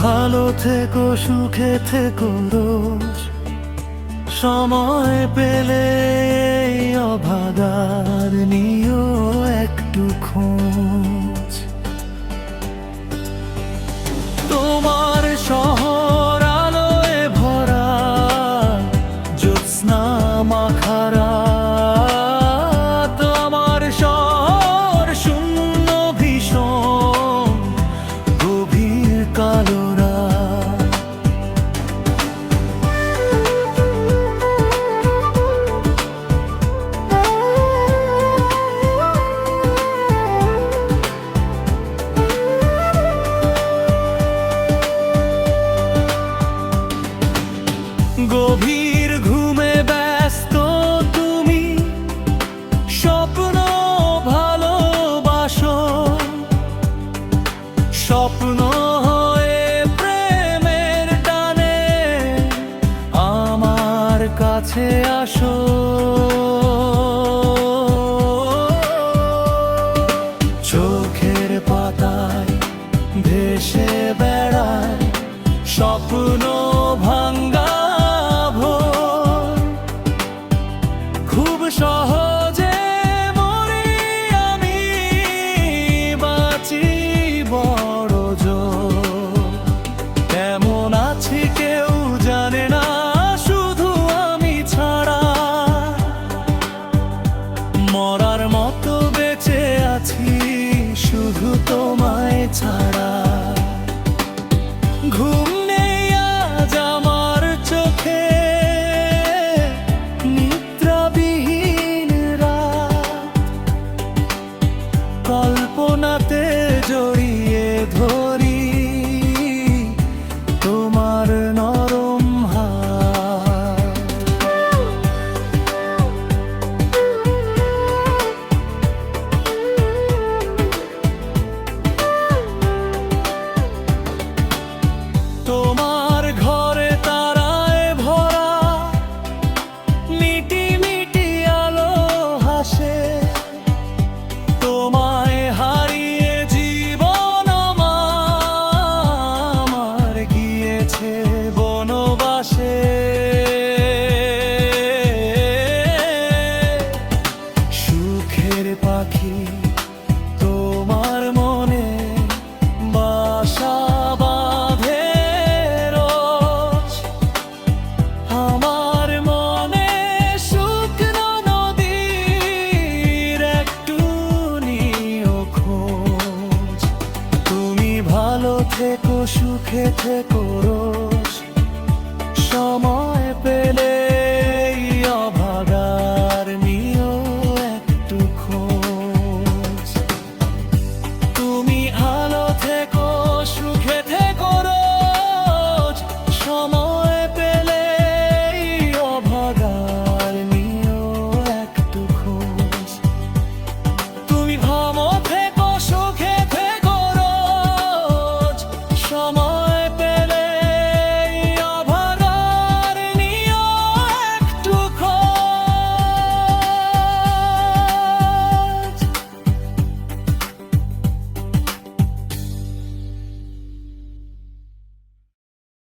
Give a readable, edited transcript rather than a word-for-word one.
ভালো থেকো, সুখে থেকো রোজ, সময় পেলে এই অভাগার নিও একটু খোঁজ। তোমার শহর আলোয় ভরা, জ্যোৎস্না মাখা রাত, আমার শহর শূন্য ভীষণ গভীর কালো রাত। গভীর ঘুমে ব্যস্ত তুমি, স্বপ্ন ভালোবাসো, স্বপ্ন হয়ে প্রেমের টানে আমার কাছে আসো। চোখের পাতায় ভেসে বেড়ায় স্বপ্ন ভাঙ্গা, খুব সহজে মরি আমি, বাঁচি বড় জোর। কেমন আছি কেউ জানে না, শুধু আমি ছাড়া। মরার মতো বেঁচে আছি শুধু তোমায় ছাড়া। ঘুম নেই আজ আমার চোখে, কল্পনাতে জড়িয়ে ধরি তোমার নরম হাত। তোমার ঘরে তারায় ভরা, মিটি মিটি আলো হাসে। তোমায় হারিয়ে জীবন আমার গিয়েছে বনবাসে। সুখের পাখি তোমার মনে বাসা বাঁধে রোজ। আমার মনে শুকনো নদীর একটু নিও খোঁজ। তুমি ভালো থেকো, সুখে থেকো।